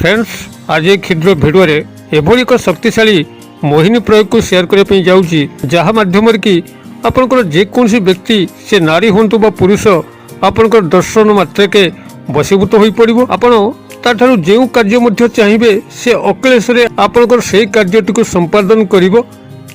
Friends आज एक क्षुद्र भिडियो एभली एक शक्तिशाली मोहिनी प्रयोग को शेयर करने जाऊँगी जहाँ माध्यम कि आपंकर जेकोसी व्यक्ति से नारी हूँ बा पुरुष आपंकर दर्शन मात्रके बसीभूत हो पड़ो आपड़ जो कार्य चाहिए से अक्लेशरे आपंकर से कार्यटी संपादन करिवो।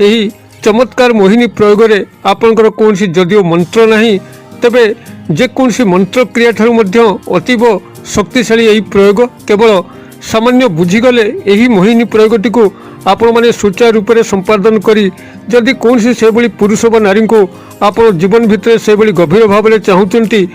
एही चमत्कार मोहिनी प्रयोग में आपंकर कौन जदिओ मंत्र नहीं तेबे जेकोसी मंत्र क्रिया ठारू मध्य अतीव शक्तिशाली यही प्रयोग केवल सामान्य बुझीगले यही मोहिनी प्रयोगटी को आपण मैंने सुचारू रूप से संपादन करी जदि कौन से भली पुरुष व नारी को आप जीवन भितर से भली गभीर भाव में चाहूँगी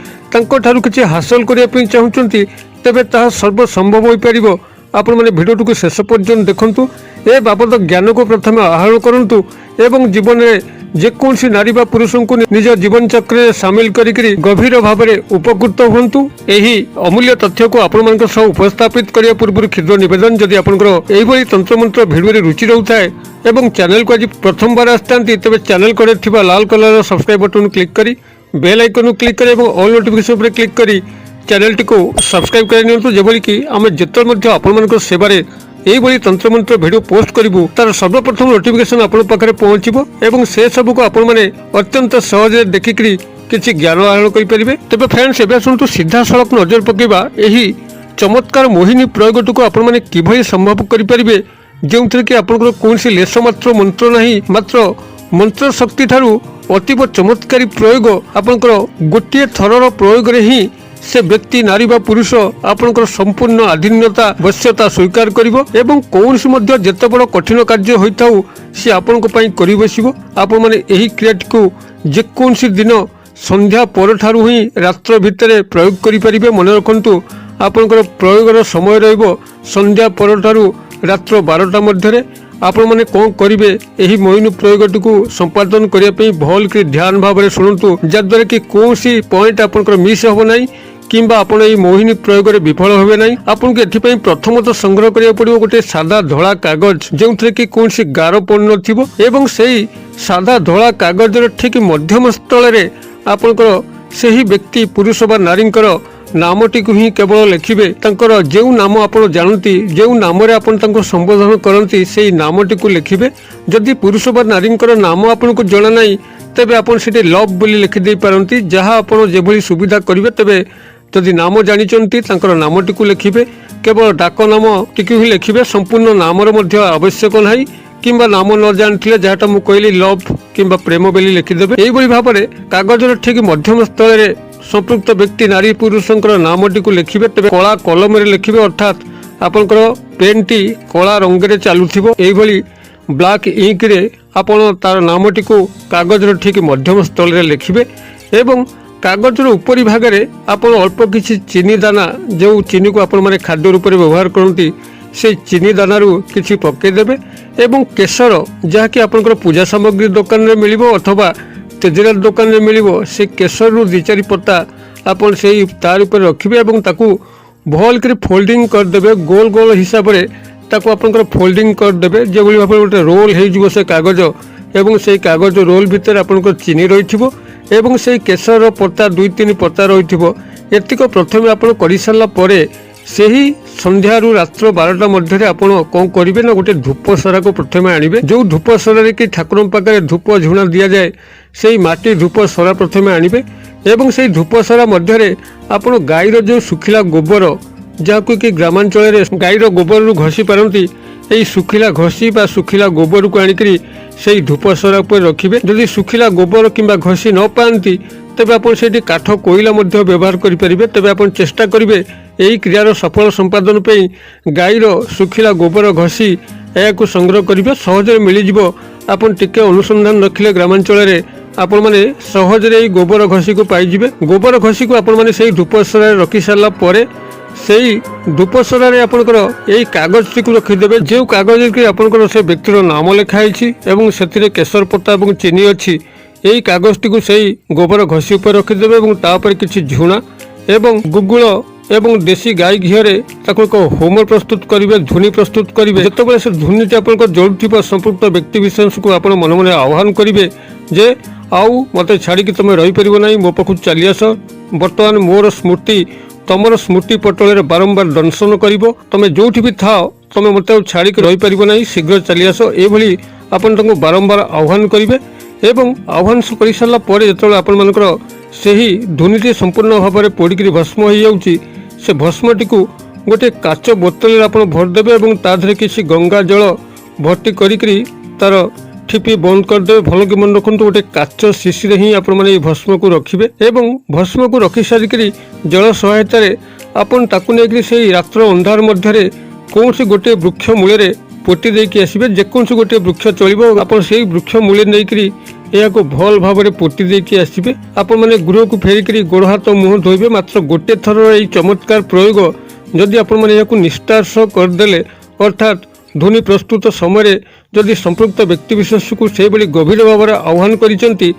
किसी हासिल करने चाहूँगी तेबे ताहा सर्वसंभव हो पार। आपण मैंने भिडियो को शेष पर्यंत देखंतु ए बाबद ज्ञान को प्रथम आहरण करंतु एवं जीवन में जेकोसी नारी बा पुरुष को निज जीवन चक्र सामिल करी गभीर भाव में उपकृत हूँ। यही अमूल्य तथ्य को आपण मान उपस्थापित करने पूर्व क्षुद्र निवेदन जदि आपंकर तंत्रमंत्र भिडियो रुचि रोए और चैनल को आज प्रथम बार आसता तेज चैनल कर लाल कलर सब्सक्राइब बटन क्लिक करी बेल आइकन क्लिक करी और ऑल नोटिफिकेशन पर क्लिक करी चैनल टी को सब्सक्राइब कर जेभली कि आम जिते आपण सेवारे यही तंत्रमंत्र भिडियो पोस्ट करूँ तार सर्वप्रथम नोटिफिकेशन आपण पाखे पहुँचो और से सब को आपण मैंने अत्यंत सहज देखिक किसी ज्ञान आहरण करेंगे। तेज फ्रेंड्स एवं शुणु सीधा सड़क नजर पकेबा यही चमत्कार मोहिनी प्रयोगटी को आपण मैंने किभली संभव करेंगे जो थी कि आपंकर कौन लेस मात्र मंत्र नहीं मात्र मंत्र शक्ति ठारू अतीव चमत्कारी प्रयोग आपंकर गोटे थरर प्रयोग ही से व्यक्ति नारी बा पुरुष आपंकर संपूर्ण आधीनता वश्यता स्वीकार करिवो एवं कौन जेते बड़ कठिन कार्य होता सी आपण कर बसो। आपण मैंने यही क्रियाटी को जेकोसी दिन संध्या पर ठारू ही रात्र भितर प्रयोग करें। मन रखु आपंकर प्रयोगर समय रहिबो संध्या पर ठारू रात्र 12टा मध्य आपण मैंने कौन करेंगे यही मोहिनी प्रयोगटी को संपादन करने भल कि ध्यान भाव में शुणु जद्वारा कि कौन पॉइंट आपंकर मिस हम ना किंबा आपण ये मोहिनी प्रयोग में विफल हे ना। आपन को एथिपाई प्रथमतः संग्रह करिया पड़िबो गोटे सादा धड़ा कागज जो कि कौन गार पड़ नथिबो एवं सेही सादा धड़ा कागजर ठीक मध्यम स्थल रे आपनकर सेही व्यक्ति पुरुष बा नारींकर नामटी को ही केवल लिखिबे तांकर जो नाम आपण जानती जो नाम रे आपण तांको संबोधन करंती सेही नामटी को लिखिबे। जदि पुरुष बा नारींकर नाम आपण को जणा नाही तेबे आपण सेठी लव बोली लिखि दे पारंती जहां आपण जेभली सुविधा करिवे। तेबे जदि नाम जानिचंती तांकर नामटी को लिखिबे केवल डाक नाम टिकु ही लिखिबे संपूर्ण नामर मध्य आवश्यक नाही किंबा नाम न जानथिले जहाटा मु कहली लव किंबा प्रेम बोली लिखिदेबे। एही बली भाव में कागजर ठीक मध्यम स्थल रे संपृक्त व्यक्ति नारी पुरुषंकर नामटी को लिखिबे। तेबे कला कलम रे लिखिबे अर्थात आपनकर पेन टी कला रंग रे चालुथिबो एही बली ब्लैक इंक रे आपण तार नामटी को कागजर ठीक मध्यम स्थल रे लिखिबे एवं कागजर उपरी भाग में आप अल्प किसी चीनी दाना जो चीनी को आपण माने खाद्य रूप में व्यवहार करती से चीनी दानारू किसी पकईदेवे एवं केसर जहाँकि आपंकर पूजा सामग्री दुकान में मिलिबो अथवा तेजरात दुकान में मिलिबो से केसर रु 2-4 पत्ता आपन से तार ऊपर रखिबे एवं ताकू भल कर फोल्डिंग करदेवे गोल गोल हिसाब से ताकू आपंकर फोल्डिंग करदेवे जो भाव गोटे रोल हो से कागज एवं से कागज रोल भितर आपंकर चीनी रही एवं से केसर पत्ता 2-3 पत्ता रही एतिक प्रथम आप कर सारा से ही संध्या रात्र 12टा मध्य आप कौन करेंगे ना गोटे धूप सरा को प्रथम आणवे जो धूप सर कि ठाकुर पाखे धूप झुणा दि जाए से माटी धूप सरा प्रथम आणवे एवं से धूप सरा मध्य आप गाईर जो सुखिला गोबर जहाँ कि ग्रामांचल गाईर गोबर घसी पारती यही सुखिला घसी बा सुखिला गोबर को आणिक से धूप सरा पर रखिए। जदि सुखिला गोबर किंबा घसी न पाती तेज आप काठ कोईला व्यवहार करेंगे। तेज आप चेष्टा करेंगे यही क्रियार सफल संपादन पर गाईर सुखिला गोबर घसी या संग्रह करेंगे सहज मिलଯିव। आप टिके अनुसंधान रखिले ग्रामांचल आपण मैंने सहजरे गोबर घसी को पाइबे। गोबर घसी को आपण मैंने से धूप सरा रखी सारा पर से धूप सरा आपंकर यही कागज टी रखीदे जो कागज की आपंकर से व्यक्तिर नाम लिखाई एवं से केसर पत्ता और चीनी अच्छी यही कागज टी से गोबर घसी पर रखीदे और तापर किसी झुणा एवं गुगुल एवं देशी गाई घीरे एक होम प्रस्तुत करेंगे धुनी प्रस्तुत करेंगे। जितेबाला से धुनी आपंकर जोड़ुवा संपृक्त व्यक्ति विशेष को आप मन मन आह्वान करेंगे जे आउ मत छाड़ी तुम रहीपर ना मो पाख चली आस बर्तमान मोर स्मृति ତମର ସ୍ମୃତି ପଟଳରେ ବାରମ୍ବାର ଦଂଶନ କରିବ। ତମେ ଯୋଉଠି ବି ଥାଅ ତମେ ମୋତେ ଆଉ ଛାଡ଼ିକି ରହିପାରିବ ନାହିଁ, ଶୀଘ୍ର ଚାଲି ଆସ, ଏଭଳି ଆପଣ ତାଙ୍କୁ ବାରମ୍ବାର ଆହ୍ୱାନ କରିବେ। ଏବଂ ଆହ୍ୱାନ କରିସାରିଲା ପରେ ଯେତେବେଳେ ଆପଣମାନଙ୍କର ସେହି ଧୁନିଟି ସମ୍ପୂର୍ଣ୍ଣ ଭାବରେ ପୋଡ଼ିକିରି ଭସ୍ମ ହୋଇଯାଉଛି, ସେ ଭସ୍ମଟିକୁ ଗୋଟିଏ କାଚ ବୋତଲରେ ଆପଣ ଭରିଦେବେ ଏବଂ ତା ଦେହରେ କିଛି ଗଙ୍ଗା ଜଳ ଭର୍ତ୍ତି କରିକିରି ତାର ଠିପି ବନ୍ଦ କରିଦେବେ। ଭଲ କି ମନେ ରଖନ୍ତୁ, ଗୋଟେ କାଚ ଶିଶିରେ ହିଁ ଆପଣମାନେ ଏହି ଭସ୍ମକୁ ରଖିବେ ଏବଂ ଭସ୍ମକୁ ରଖି ସାରିକିରି ଜଳ ସହାୟତାରେ ଆପଣ ତାକୁ ନେଇକରି ସେହି ରାତ୍ର ଅନ୍ଧାର ମଧ୍ୟରେ କୌଣସି ଗୋଟିଏ ବୃକ୍ଷ ମୂଳରେ ପୋତି ଦେଇକି ଆସିବେ। ଯେକୌଣସି ଗୋଟିଏ ବୃକ୍ଷ ଚଳିବ, ଆପଣ ସେହି ବୃକ୍ଷ ମୂଳେ ନେଇକରି ଏହାକୁ ଭଲ ଭାବରେ ପୋତି ଦେଇକି ଆସିବେ। ଆପଣମାନେ ଗୃହକୁ ଫେରିକରି ଗୋଡ଼ ହାତ ମୁହଁ ଧୋଇବେ। ମାତ୍ର ଗୋଟିଏ ଥରର ଏହି ଚମତ୍କାର ପ୍ରୟୋଗ ଯଦି ଆପଣମାନେ ଏହାକୁ ନିଷ୍ଠାର ସହ କରିଦେଲେ, ଅର୍ଥାତ୍ ଧୂନି ପ୍ରସ୍ତୁତ ସମୟରେ ଯଦି ସମ୍ପୃକ୍ତ ବ୍ୟକ୍ତିବିଶେଷକୁ ସେହିଭଳି ଗଭୀର ଭାବରେ ଆହ୍ୱାନ କରିଛନ୍ତି,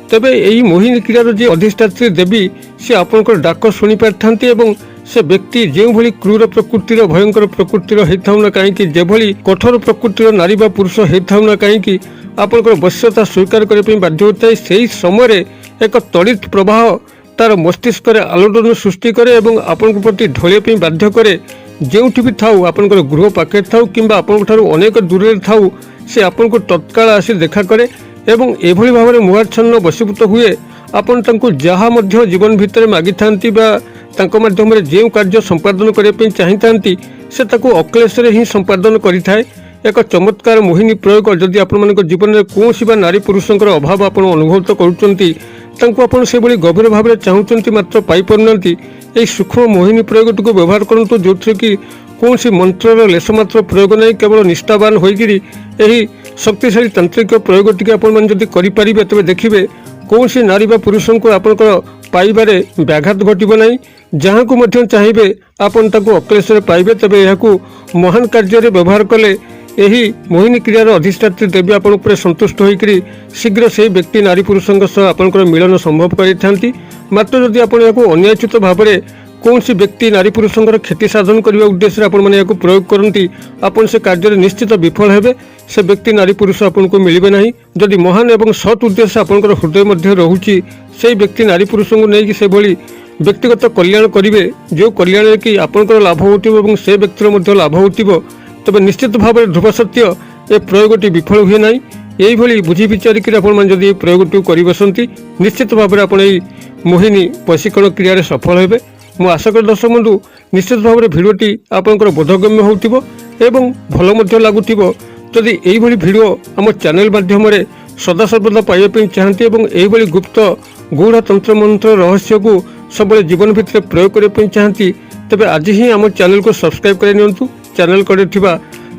ତେବେ ଏହି ମୋହିନୀ କ୍ରୀଡ଼ାର ଯେ ଅଧିଷ୍ଠାତ୍ରୀ ଦେବୀ, ସେ ଆପଣଙ୍କର ଡାକ ଶୁଣିପାରିଥାନ୍ତି ଏବଂ ସେ ବ୍ୟକ୍ତି ଯେଉଁଭଳି କ୍ରୂର ପ୍ରକୃତିର, ଭୟଙ୍କର ପ୍ରକୃତିର ହେଇଥାଉ ନା କାହିଁକି, ଯେଭଳି କଠୋର ପ୍ରକୃତିର ନାରୀ ବା ପୁରୁଷ ହେଇଥାଉ ନା କାହିଁକି, ଆପଣଙ୍କର ବଶ୍ୟତା ସ୍ୱୀକାର କରିବା ପାଇଁ ବାଧ୍ୟ ହୋଇଥାଏ। ସେହି ସମୟରେ ଏକ ତଡ଼ିତ୍ ପ୍ରବାହ ତାର ମସ୍ତିଷ୍କରେ ଆଲୋଡ଼ନ ସୃଷ୍ଟି କରେ ଏବଂ ଆପଣଙ୍କ ପ୍ରତି ଢଳିବା ପାଇଁ ବାଧ୍ୟ କରେ। ଯେଉଁଠି ବି ଥାଉ, ଆପଣଙ୍କର ଗୃହ ପାଖରେ ଥାଉ କିମ୍ବା ଆପଣଙ୍କ ଠାରୁ ଅନେକ ଦୂରରେ ଥାଉ, ସେ ଆପଣଙ୍କୁ ତତ୍କାଳ ଆସି ଦେଖା କରେ ଏବଂ ଏଭଳି ଭାବରେ ମୋହାଚ୍ଛନ୍ନ ବଶୀଭୂତ ହୁଏ। ଆପଣ ତାଙ୍କୁ ଯାହା ମଧ୍ୟ ଜୀବନ ଭିତରେ ମାଗିଥାନ୍ତି ବା ତାଙ୍କ ମାଧ୍ୟମରେ ଯେଉଁ କାର୍ଯ୍ୟ ସମ୍ପାଦନ କରିବା ପାଇଁ ଚାହିଁଥାନ୍ତି, ସେ ତାକୁ ଅକ୍ଲେଶରେ ହିଁ ସମ୍ପାଦନ କରିଥାଏ। ଏକ ଚମତ୍କାର ମୋହିନୀ ପ୍ରୟୋଗ। ଯଦି ଆପଣମାନଙ୍କ ଜୀବନରେ କୌଣସି ବା ନାରୀ ପୁରୁଷଙ୍କର ଅଭାବ ଆପଣ ଅନୁଭୂତ କରୁଛନ୍ତି, ତାଙ୍କୁ ଆପଣ ସେଭଳି ଗଭୀର ଭାବରେ ଚାହୁଁଛନ୍ତି ମାତ୍ର ପାଇପାରୁନାହାନ୍ତି, ଏହି ସୂକ୍ଷ୍ମ ମୋହିନୀ ପ୍ରୟୋଗଟିକୁ ବ୍ୟବହାର କରନ୍ତୁ, ଯେଉଁଥିରେ କି କୌଣସି ମନ୍ତ୍ରର ଲେଶ ମାତ୍ର ପ୍ରୟୋଗ ନାହିଁ। କେବଳ ନିଷ୍ଠାବାନ ହୋଇକରି ଏହି ଶକ୍ତିଶାଳୀ ତାନ୍ତ୍ରିକ ପ୍ରୟୋଗଟିକୁ ଆପଣମାନେ ଯଦି କରିପାରିବେ, ତେବେ ଦେଖିବେ କୌଣସି ନାରୀ ବା ପୁରୁଷଙ୍କୁ ଆପଣଙ୍କର ପାଇବାରେ ବ୍ୟାଘାତ ଘଟିବ ନାହିଁ। ଯାହାକୁ ମଧ୍ୟ ଚାହିଁବେ ଆପଣ ତାକୁ ଅକ୍ଲେଶରେ ପାଇବେ। ତେବେ ଏହାକୁ ମହାନ କାର୍ଯ୍ୟରେ ବ୍ୟବହାର କଲେ ଏହି ମୋହିନୀ କ୍ରୀଡ଼ାର ଅଧିଷ୍ଠାତ୍ରୀ ଦେବୀ ଆପଣଙ୍କ ଉପରେ ସନ୍ତୁଷ୍ଟ ହୋଇକରି ଶୀଘ୍ର ସେହି ବ୍ୟକ୍ତି ନାରୀ ପୁରୁଷଙ୍କ ସହ ଆପଣଙ୍କର ମିଳନ ସମ୍ଭବ କରିଥାନ୍ତି। ମାତ୍ର ଯଦି ଆପଣ ଏହାକୁ ଅନ୍ୟାୟୋଚିତ ଭାବରେ କୌଣସି ବ୍ୟକ୍ତି ନାରୀ ପୁରୁଷଙ୍କର କ୍ଷତି ସାଧନ କରିବା ଉଦ୍ଦେଶ୍ୟରେ ଆପଣମାନେ ଏହାକୁ ପ୍ରୟୋଗ କରନ୍ତି, ଆପଣ ସେ କାର୍ଯ୍ୟରେ ନିଶ୍ଚିତ ବିଫଳ ହେବେ। ସେ ବ୍ୟକ୍ତି ନାରୀ ପୁରୁଷ ଆପଣଙ୍କୁ ମିଳିବେ ନାହିଁ। ଯଦି ମହାନ ଏବଂ ସତ୍ ଉଦ୍ଦେଶ୍ୟ ଆପଣଙ୍କର ହୃଦୟ ମଧ୍ୟ ରହୁଛି, ସେହି ବ୍ୟକ୍ତି ନାରୀ ପୁରୁଷଙ୍କୁ ନେଇକି ସେଭଳି ବ୍ୟକ୍ତିଗତ କଲ୍ୟାଣ କରିବେ, ଯେଉଁ କଲ୍ୟାଣରେ କି ଆପଣଙ୍କର ଲାଭ ହେଉଥିବ ଏବଂ ସେ ବ୍ୟକ୍ତିର ମଧ୍ୟ ଲାଭ ହେଉଥିବ, ତେବେ ନିଶ୍ଚିତ ଭାବରେ ଧ୍ରୁବ ସତ୍ୟ ଏ ପ୍ରୟୋଗଟି ବିଫଳ ହୁଏ ନାହିଁ। এইভাবে বুঝি বিচারিকি আপনার যদি এই প্রয়োগটি করে বসতে নিশ্চিত ভাবে আপনার এই মোহিনী বশীকরণ ক্রিয়ার সফল হবে। মু আশা করি দর্শক বন্ধু নিশ্চিত ভাবে ভিডিওটি আপনার বোধগম্য হোথিব এবং ভাল লাগুথিব। যদি এইভাবে ভিডিও আমার চ্যানেল মাধ্যমে সদাসর্বদা পাইবা চাহান্তি এবং এইভাবে গুপ্ত গূঢ় তন্ত্রমন্ত্র রহস্যকু सबले जीवन भितर प्रयोग करने चाहती तेरे आज ही आम चैनल को सब्सक्राइब कर नियंतु। चैनल कड़े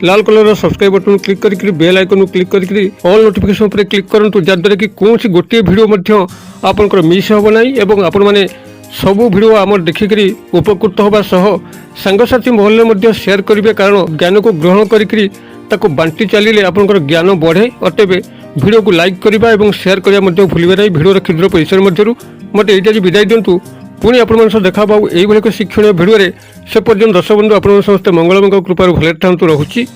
लाल कलर सब्सक्राइब बटन क्लिक करके बेल आइकन क्लिक करके ऑल नोटिफिकेशन पर क्लिक करूँ जहाँद्वारा कि कौन गोटे भिडियो आपंकर मिस हे ना और आपण मैंने सबू भिडियो आम देखिक उपकृत होगा सह सांगसाथी महल में शेयर करेंगे कारण ज्ञान को ग्रहण करके बांटी चलिए आपंकर ज्ञान बढ़े अटेबे भिडियो को लाइक करवा और शेयर करने भूलें ना। भिडियो क्षुद्र परिसर मध्य मत ये विदाय दिंतु पुणी आपण देखा पाऊ यही शिक्षणीय भिडियो से पर्यटन दर्शक बंधु आप समस्त मंगलमय कृपार भले था रहुची।